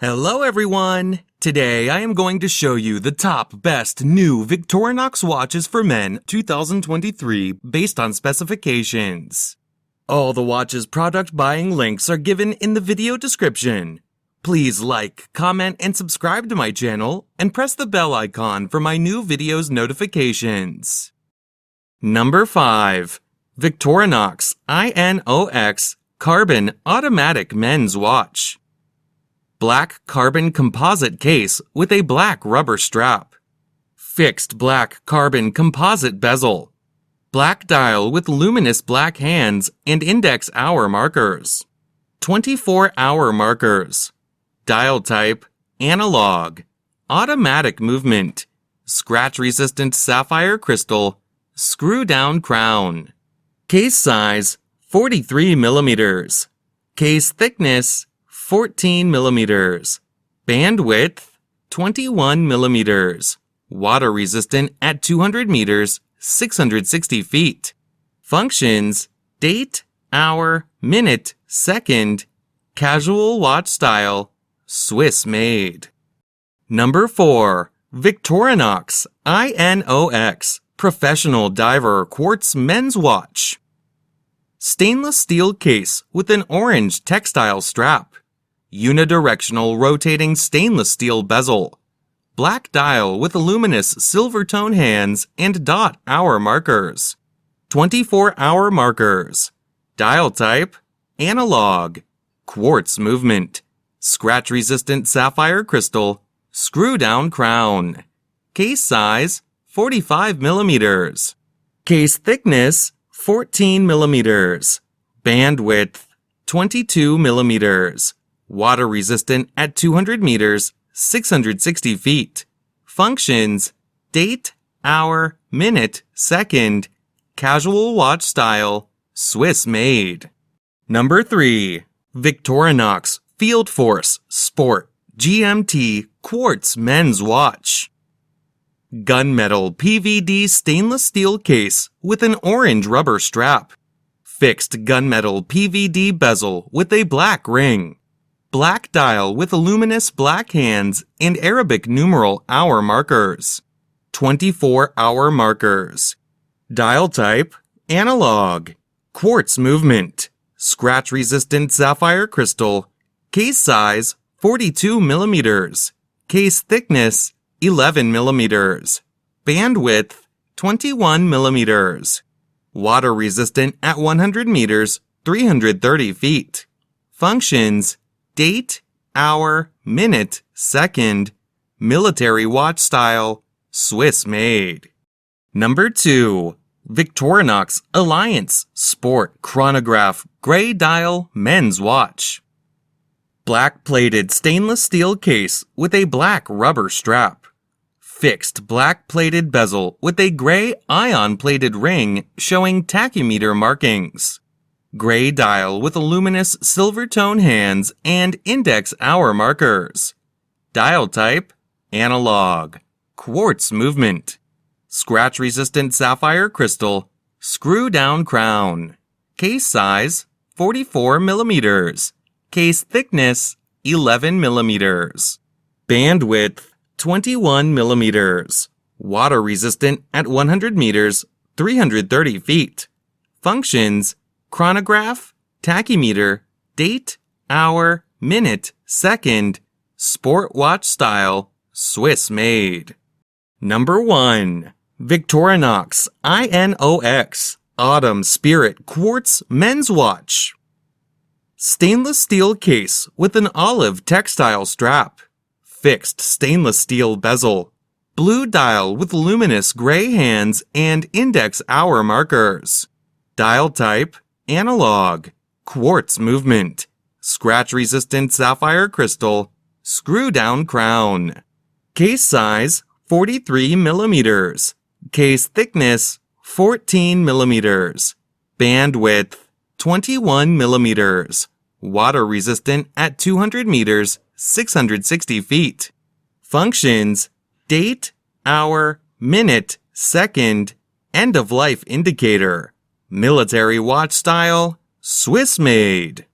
Hello everyone! Today I am going to show you the top best new Victorinox watches for men 2023 based on specifications. All the watches product buying links are given in the video description. Please like, comment, and subscribe to my channel and press the bell icon for my new videos notifications. Number 5. Victorinox Inox Carbon Automatic Men's Watch. Black carbon composite case with a black rubber strap. Fixed black carbon composite bezel. Black dial with luminous black hands and index hour markers. 24-hour markers. Dial type, analog. Automatic movement. Scratch-resistant sapphire crystal. Screw-down crown. Case size, 43 millimeters. Case thickness, 14 millimeters. Band width, 21 millimeters. Water resistant at 200 meters, 660 feet. Functions, date, hour, minute, second. Casual watch style, Swiss made. Number 4. Victorinox Inox Professional Diver Quartz Men's Watch. Stainless steel case with an orange textile strap. Unidirectional rotating stainless steel bezel. Black dial with luminous silver tone hands and dot hour markers. 24-hour markers. Dial type, analog. Quartz movement. Scratch-resistant sapphire crystal. Screw-down crown. Case size, 45 millimeters. Case thickness, 14 millimeters. Band width, 22 millimeters. Water resistant at 200 meters, 660 feet. Functions, date, hour, minute, second. Casual watch style, Swiss made. Number 3. Victorinox Field Force Sport GMT Quartz Men's Watch. Gunmetal PVD stainless steel case with an orange rubber strap. Fixed gunmetal PVD bezel with a black ring. Black dial with luminous black hands and Arabic numeral hour markers. 24-hour markers. Dial type, analog. Quartz movement. Scratch-resistant sapphire crystal. Case size, 42 millimeters. Case thickness, 11 millimeters. Band width, 21 millimeters. Water resistant at 100 meters, 330 feet. Functions, date, hour, minute, second. Military watch style, Swiss made. Number 2. Victorinox Alliance Sport Chronograph Gray Dial Men's Watch. Black plated stainless steel case with a black rubber strap. Fixed black plated bezel with a gray ion plated ring showing tachymeter markings. Gray dial with luminous silver tone hands and index hour markers. Dial type, analog. Quartz movement. Scratch-resistant sapphire crystal. Screw-down crown. Case size, 44 millimeters. Case thickness, 11 millimeters. Band width, 21 millimeters. Water resistant at 100 meters, 330 feet. Functions, chronograph, tachymeter, date, hour, minute, second. Sport watch style, Swiss made. Number 1. Victorinox Inox Autumn Spirit Quartz Men's Watch. Stainless steel case with an olive textile strap. Fixed stainless steel bezel. Blue dial with luminous gray hands and index hour markers. Dial type, analog. Quartz movement. Scratch-resistant sapphire crystal. Screw-down crown. Case size, 43 millimeters. Case thickness, 14 millimeters. Band width, 21 millimeters. Water resistant at 200 meters, 660 feet. Functions, date, hour, minute, second. End of life indicator. Military watch style, Swiss made.